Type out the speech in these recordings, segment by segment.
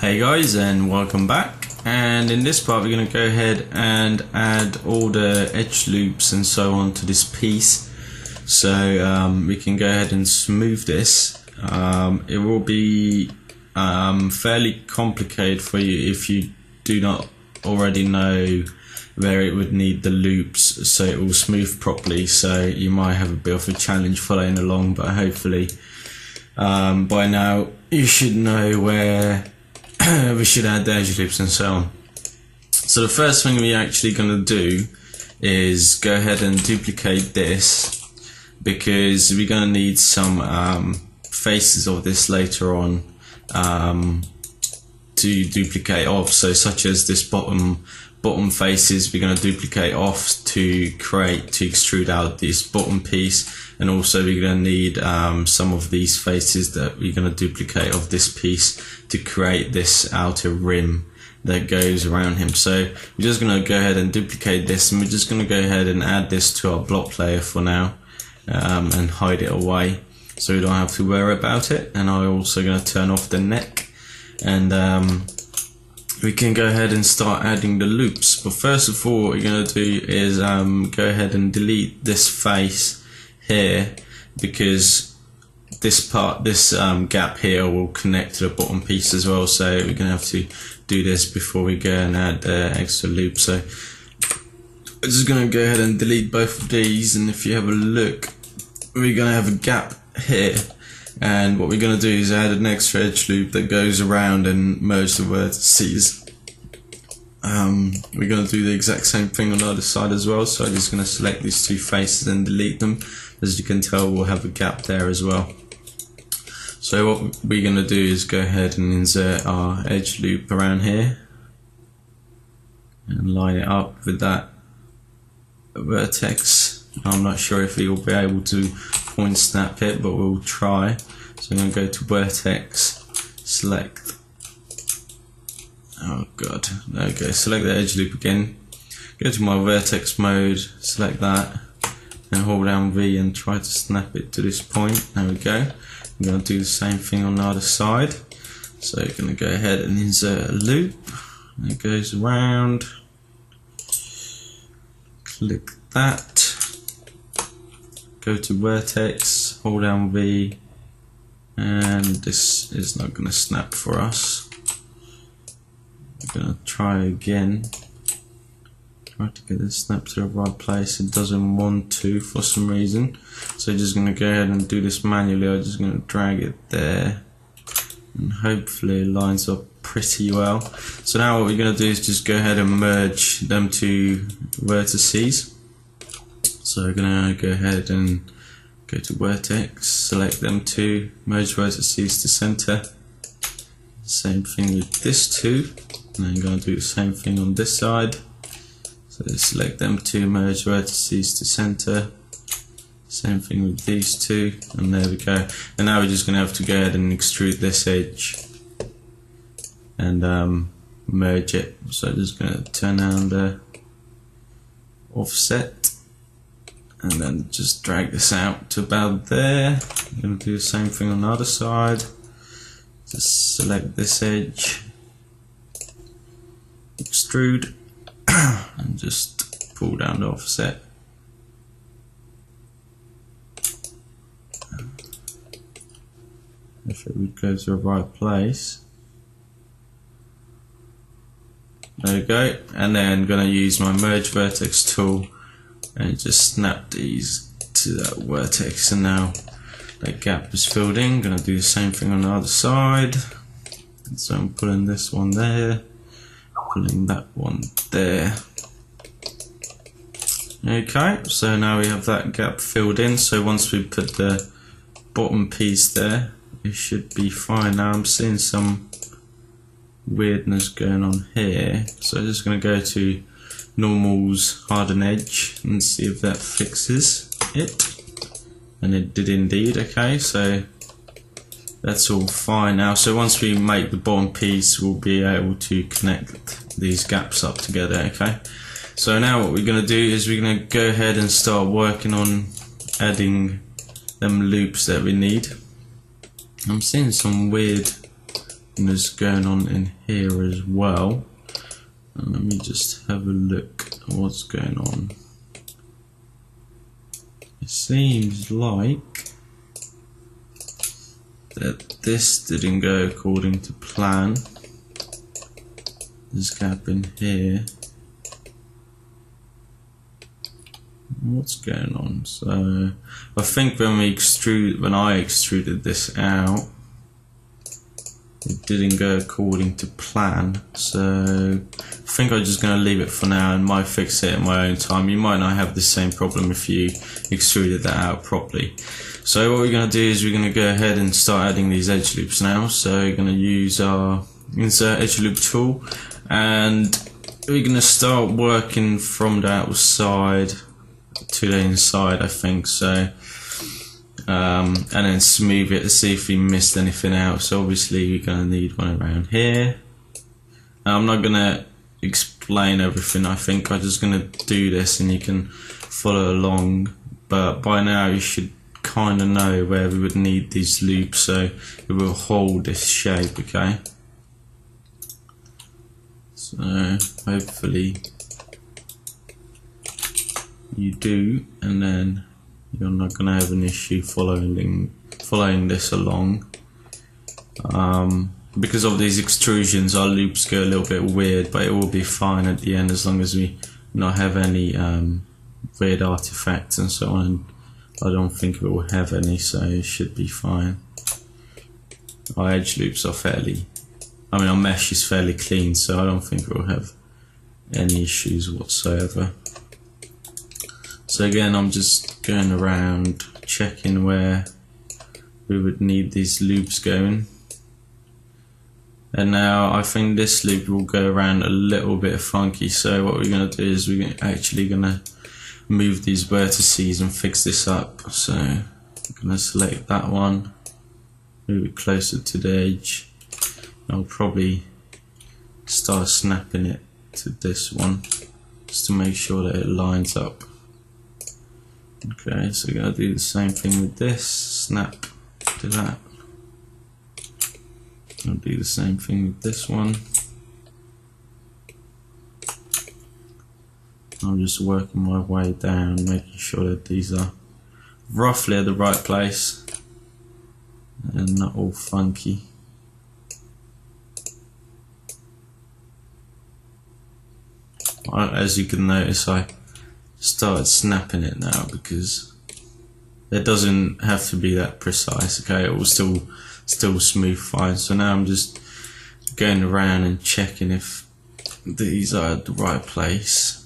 Hey guys, and welcome back. And in this part we're going to go ahead and add all the edge loops and so on to this piece, so we can go ahead and smooth this. It will be fairly complicated for you if you do not already know where it would need the loops so it will smooth properly, so you might have a bit of a challenge following along, but hopefully by now you should know where we should add the edge loops and so on. So the first thing we're actually going to do is go ahead and duplicate this, because we're going to need some faces of this later on to duplicate off. So such as this bottom faces, we're going to duplicate off to extrude out this bottom piece, and also we're going to need some of these faces that we're going to duplicate of this piece to create this outer rim that goes around him. So we're just going to go ahead and duplicate this, and we're just going to go ahead and add this to our block layer for now, and hide it away so we don't have to worry about it. And I'm also going to turn off the neck, and we can go ahead and start adding the loops. But first of all, what we're going to do is go ahead and delete this face here, because this gap here will connect to the bottom piece as well, so we're going to have to do this before we go and add the extra loop. So I'm just going to go ahead and delete both of these, and if you have a look, we're going to have a gap here, and what we're going to do is add an extra edge loop that goes around and merge the vertices. We're going to do the exact same thing on the other side as well, so I'm just going to select these two faces and delete them. As you can tell, we'll have a gap there as well. So what we're going to do is go ahead and insert our edge loop around here and line it up with that vertex. I'm not sure if we'll be able to point snap it, but we'll try. So I'm going to go to vertex, select, oh god, okay, select the edge loop again, go to my vertex mode, select that, and hold down V and try to snap it to this point. There we go. I'm going to do the same thing on the other side. So I'm going to go ahead and insert a loop, and it goes around, click that, go to vertex, hold down V, and this is not going to snap for us. I'm going to try again, try to get this snap to the right place. It doesn't want to for some reason, so I'm just going to go ahead and do this manually. I'm just going to drag it there, and hopefully it lines up pretty well. So now what we're going to do is just go ahead and merge them two vertices. So we're going to go ahead and go to vertex, select them two, merge vertices to center. Same thing with this two, and then I'm going to do the same thing on this side. So select them two, merge vertices to center. Same thing with these two, and there we go. And now we're just going to have to go ahead and extrude this edge and merge it. So I'm just going to turn down the offset, and then just drag this out to about there. I'm going to do the same thing on the other side. Just select this edge, extrude, and just pull down the offset. If it would go to the right place. There we go. And then I'm going to use my merge vertex tool and just snap these to that vertex, and now that gap is filled in. I'm going to do the same thing on the other side. And so I'm pulling this one there, pulling that one there. Okay, so now we have that gap filled in. So once we put the bottom piece there, it should be fine. Now I'm seeing some weirdness going on here, so I'm just going to go to normals, harden edge, and see if that fixes it. And it did indeed. Okay, so that's all fine now. So once we make the bottom piece, we'll be able to connect these gaps up together. Okay, so now what we're going to do is we're going to go ahead and start working on adding them loops that we need. I'm seeing some weird and is going on in here as well. And let me just have a look at what's going on. It seems like that this didn't go according to plan. This gap in here. What's going on? So I think when I extruded this out, it didn't go according to plan. So I think I'm just going to leave it for now and might fix it at my own time. You might not have the same problem if you extruded that out properly. So what we're going to do is we're going to go ahead and start adding these edge loops now. So we're going to use our insert edge loop tool, and we're going to start working from the outside to the inside, I think so, and then smooth it to see if we missed anything out. So obviously we're going to need one around here. Now, I'm not going to explain everything. I think I'm just going to do this and you can follow along, but by now you should kind of know where we would need these loops so it will hold this shape. Okay, so hopefully you do, and then you're not going to have an issue following this along. Because of these extrusions, our loops go a little bit weird, but it will be fine at the end as long as we not have any weird artifacts and so on. I don't think it will have any, so it should be fine. Our edge loops are our mesh is fairly clean, so I don't think it will have any issues whatsoever. So again, I'm just going around checking where we would need these loops going. And now I think this loop will go around a little bit funky. So what we're going to do is we're actually going to move these vertices and fix this up. So I'm going to select that one, move it closer to the edge. I'll probably start snapping it to this one just to make sure that it lines up. Okay, so we're going to do the same thing with this, snap to that. I'll do the same thing with this one. I'm just working my way down, making sure that these are roughly at the right place and not all funky. As you can notice, I started snapping it now because it doesn't have to be that precise. Okay, it will still smooth fine. So now I'm just going around and checking if these are at the right place.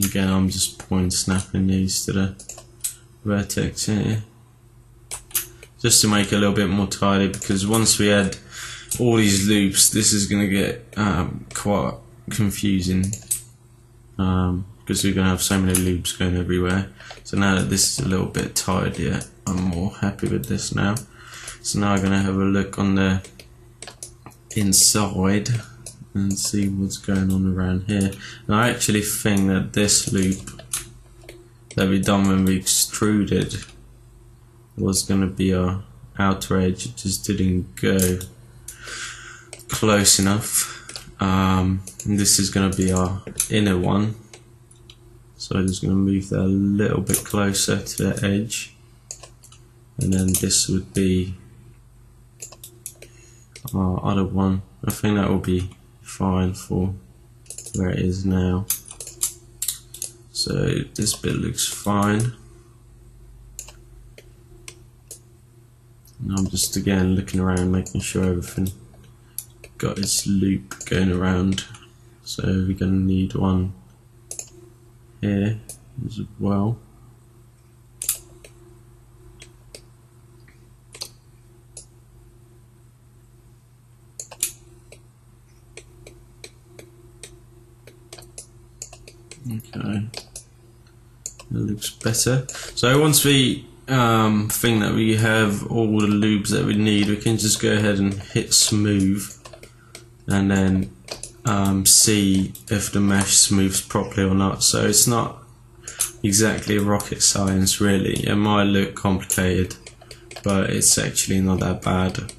Again, I'm just point snapping these to the vertex here, just to make it a little bit more tidy, because once we add all these loops, this is going to get quite confusing, because we're going to have so many loops going everywhere. So now that this is a little bit tidier, I'm more happy with this now. So now I'm going to have a look on the inside and see what's going on around here. And I actually think that this loop that we done when we extruded was going to be our outer edge. It just didn't go close enough. And this is going to be our inner one, so I'm just going to move that a little bit closer to the edge, and then this would be our other one. I think that will be fine for where it is now. So this bit looks fine. And I'm just again looking around, making sure everything got its loop going around. So we're going to need one here as well. Okay, that looks better. So once we thing that we have all the loops that we need, we can just go ahead and hit smooth and then see if the mesh smooths properly or not. So it's not exactly rocket science really. It might look complicated, but it's actually not that bad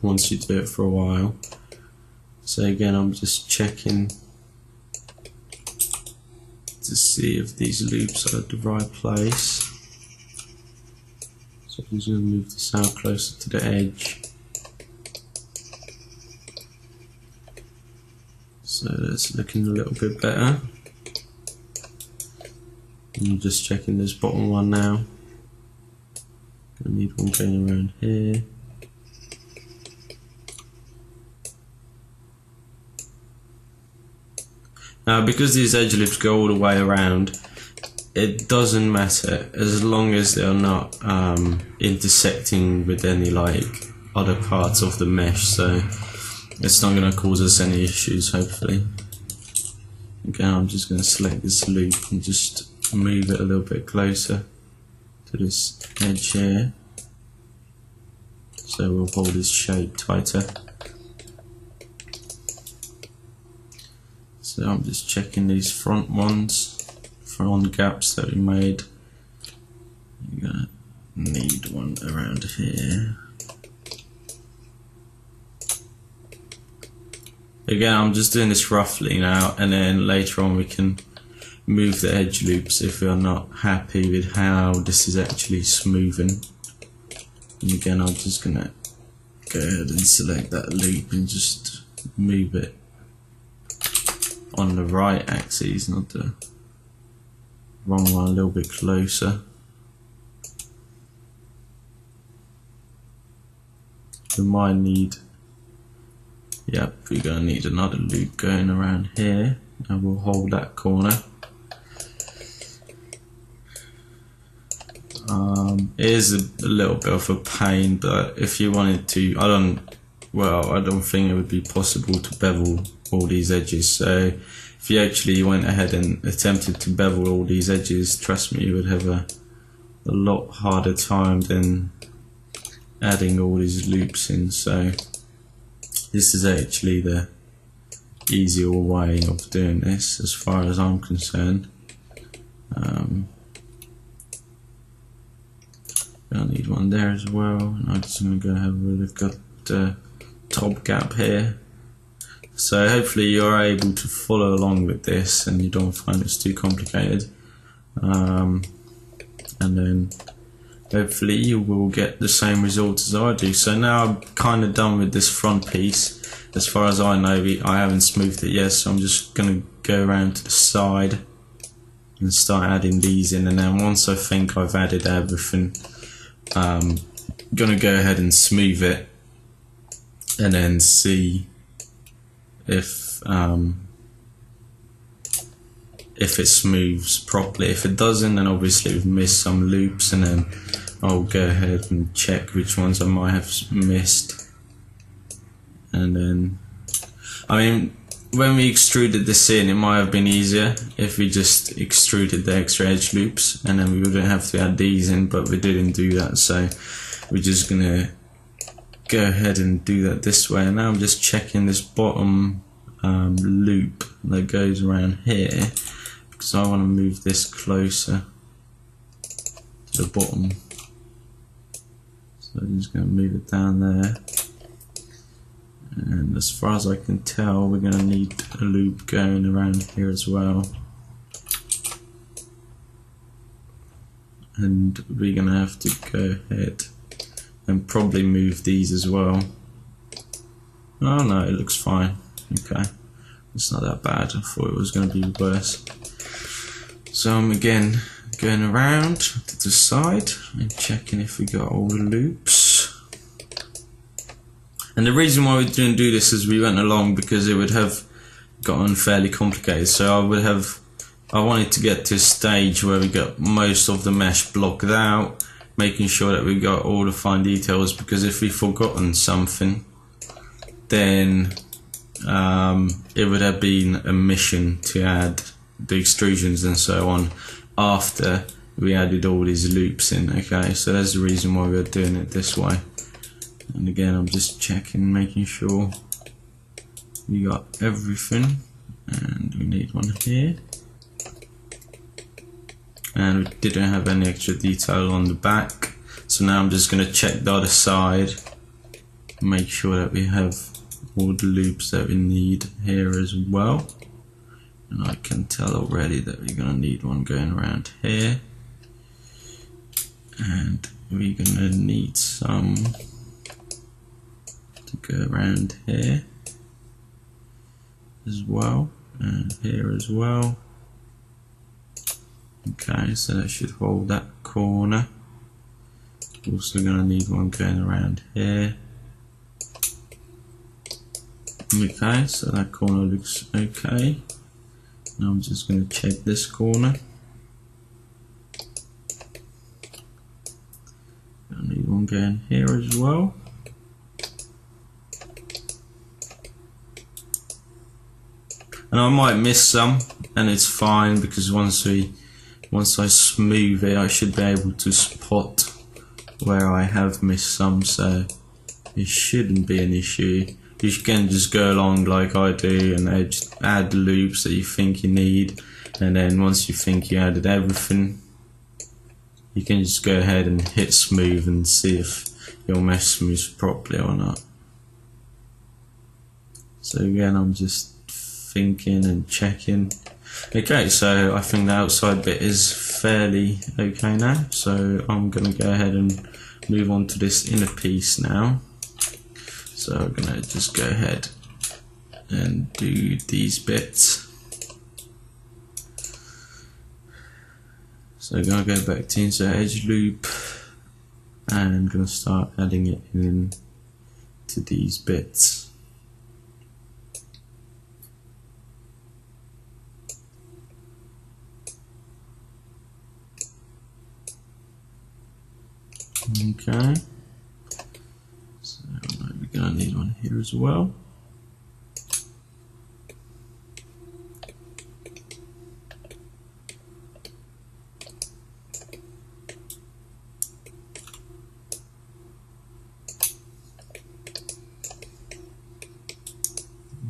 once you do it for a while. So again, I'm just checking to see if these loops are at the right place. So I'm just going to move this out closer to the edge. So that's looking a little bit better. I'm just checking this bottom one now. I need one going around here. Now, because these edge loops go all the way around, it doesn't matter as long as they're not intersecting with any like other parts of the mesh, so it's not going to cause us any issues, hopefully. Again, I'm just going to select this loop and just move it a little bit closer to this edge here, so we'll hold this shape tighter. So I'm just checking these front gaps that we made. You're gonna need one around here. Again, I'm just doing this roughly now, and then later on we can move the edge loops if we're not happy with how this is actually smoothing. And again, I'm just gonna go ahead and select that loop and just move it on the right axis, not the wrong one, a little bit closer. We might need, yep, we're going to need another loop going around here, and we'll hold that corner. It is a little bit of a pain, but if you wanted to, I don't think it would be possible to bevel all these edges. So if you actually went ahead and attempted to bevel all these edges, trust me, you would have a lot harder time than adding all these loops in. So this is actually the easier way of doing this as far as I'm concerned. I need one there as well, and I'm just going to go have a look at the top gap here. So hopefully you're able to follow along with this and you don't find it's too complicated. And then hopefully you will get the same result as I do. So now I'm kind of done with this front piece. As far as I know, I haven't smoothed it yet, so I'm just going to go around to the side and start adding these in, and then once I think I've added everything, I'm going to go ahead and smooth it and then see if it smooths properly. If it doesn't, then obviously we've missed some loops, and then I'll go ahead and check which ones I might have missed. And then, I mean, when we extruded this in, it might have been easier if we just extruded the extra edge loops, and then we wouldn't have to add these in, but we didn't do that, so we're just gonna go ahead and do that this way. And now I'm just checking this bottom loop that goes around here, because I want to move this closer to the bottom. So I'm just going to move it down there, and as far as I can tell, we're going to need a loop going around here as well, and we're going to have to go ahead and probably move these as well. Oh no, it looks fine. Okay, it's not that bad. I thought it was going to be worse. So I'm again going around to the side and checking if we got all the loops. And the reason why we didn't do this as we went along, because it would have gotten fairly complicated. So I wanted to get to a stage where we got most of the mesh blocked out, making sure that we got all the fine details, because if we've forgotten something, then it would have been a mission to add the extrusions and so on after we added all these loops in. Okay, so that's the reason why we're doing it this way. And again, I'm just checking, making sure we got everything, and we need one here. And we didn't have any extra detail on the back, so now I'm just going to check the other side, make sure that we have all the loops that we need here as well. And I can tell already that we're going to need one going around here, and we're going to need some to go around here as well, and here as well. Okay, so that should hold that corner. Also going to need one going around here. Okay, so that corner looks okay. Now I'm just going to check this corner. I need one going here as well. And I might miss some, and it's fine, because once I smooth it, I should be able to spot where I have missed some, so it shouldn't be an issue. You can just go along like I do and add loops that you think you need, and then once you think you added everything, you can just go ahead and hit smooth and see if your mesh smooths properly or not. So again, I'm just thinking and checking. Okay, so I think the outside bit is fairly okay now, so I'm going to go ahead and move on to this inner piece now. So I'm going to just go ahead and do these bits. So I'm going to go back to insert edge loop, and I'm going to start adding it in to these bits. Okay, so we're going to need one here as well.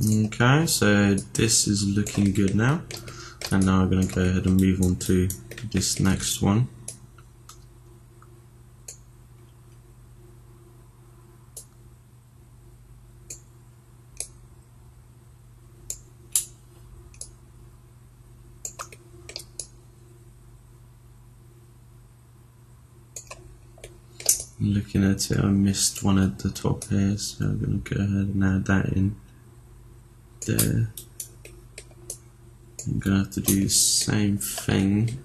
Okay, so this is looking good now, and now I'm going to go ahead and move on to this next one. Looking at it, I missed one at the top here, so I'm going to go ahead and add that in there. I'm going to have to do the same thing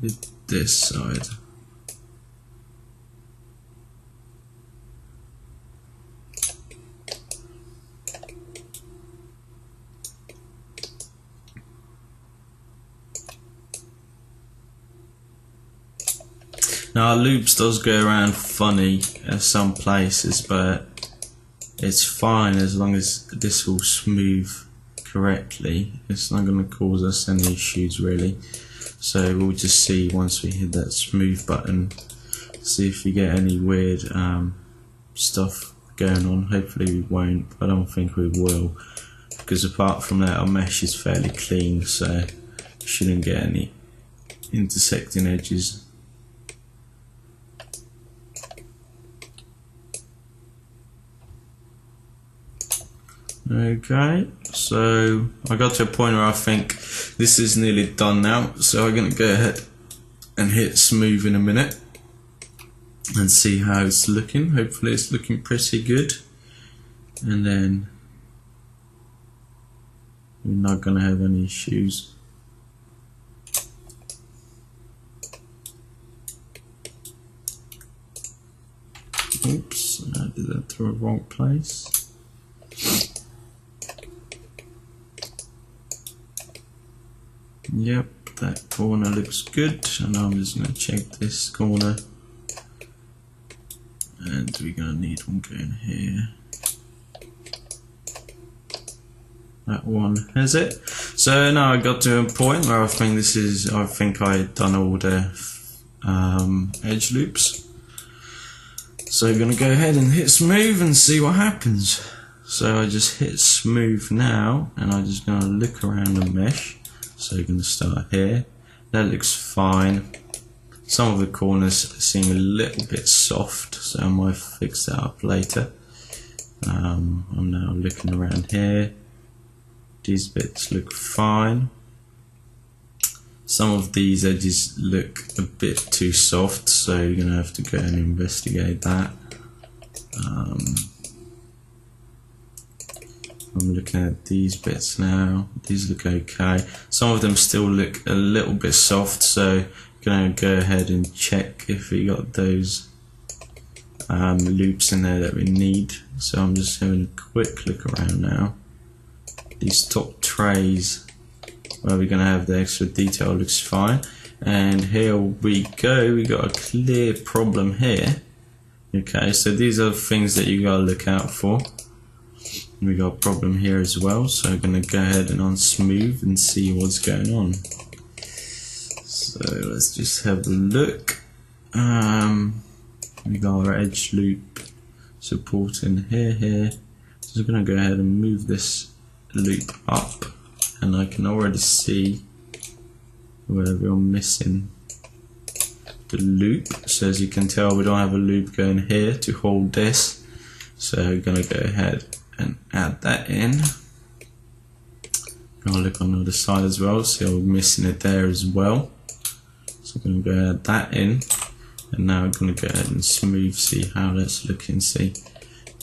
with this side. Now loops does go around funny at some places, but it's fine as long as this will smooth correctly. It's not going to cause us any issues really. So we'll just see once we hit that smooth button, see if we get any weird stuff going on. Hopefully we won't, but I don't think we will, because apart from that our mesh is fairly clean, so we shouldn't get any intersecting edges. Okay, so I got to a point where I think this is nearly done now, so I'm going to go ahead and hit smooth in a minute and see how it's looking. Hopefully it's looking pretty good, and then we're not going to have any issues. Oops, I did that to the wrong place. Yep, that corner looks good, and I'm just going to check this corner, and we're going to need one going here. That one has it. So now I got to a point where I think I had done all the edge loops. So we're going to go ahead and hit smooth and see what happens. So I just hit smooth now, and I'm just going to look around the mesh. So we're going to start here. That looks fine. Some of the corners seem a little bit soft, so I might fix that up later. I'm now looking around here. These bits look fine. Some of these edges look a bit too soft, so you're going to have to go and investigate that. I'm looking at these bits now. These look okay. Some of them still look a little bit soft, so I'm going to go ahead and check if we got those loops in there that we need. So I'm just having a quick look around now. These top trays where we're going to have the extra detail looks fine, and here we go, we got a clear problem here. Okay, so these are the things that you got to look out for. We got a problem here as well, so I'm going to go ahead and unsmooth and see what's going on. So let's just have a look. We got our edge loop supporting here. So I'm going to go ahead and move this loop up, and I can already see where we're missing the loop. So as you can tell, we don't have a loop going here to hold this, so we're going to go ahead and add that in. I'll look on the other side as well, see we're missing it there as well. So I'm going to go add that in, and now I'm going to go ahead and smooth, see how that's looking. See,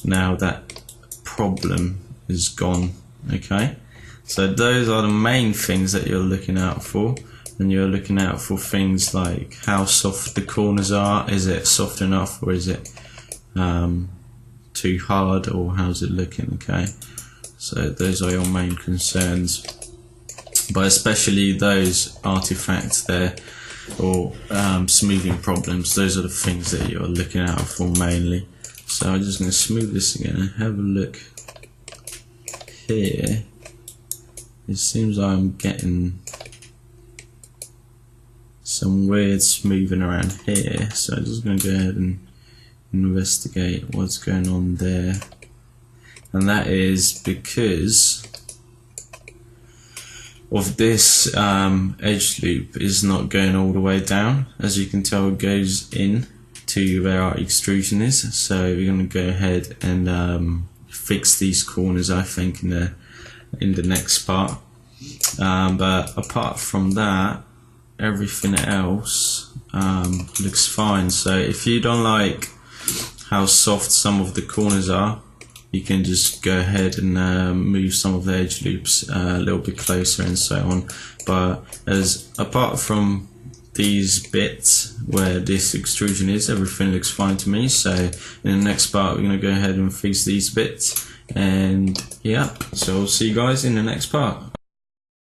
now that problem is gone. Okay, so those are the main things that you're looking out for, and you're looking out for things like how soft the corners are. Is it soft enough, or is it too hard, or how's it looking? Okay, so those are your main concerns, but especially those artifacts there, or smoothing problems. Those are the things that you're looking out for mainly. So I'm just going to smooth this again and have a look here. It seems I'm getting some weird smoothing around here, so I'm just going to go ahead and investigate what's going on there. And that is because of this edge loop is not going all the way down. As you can tell, it goes in to where our extrusion is, so we're going to go ahead and fix these corners, I think, in the next part. But apart from that, everything else looks fine. So if you don't like how soft some of the corners are, you can just go ahead and move some of the edge loops a little bit closer and so on. But apart from these bits where this extrusion is, everything looks fine to me. So in the next part, we're going to go ahead and fix these bits, and yeah, so I'll see you guys in the next part.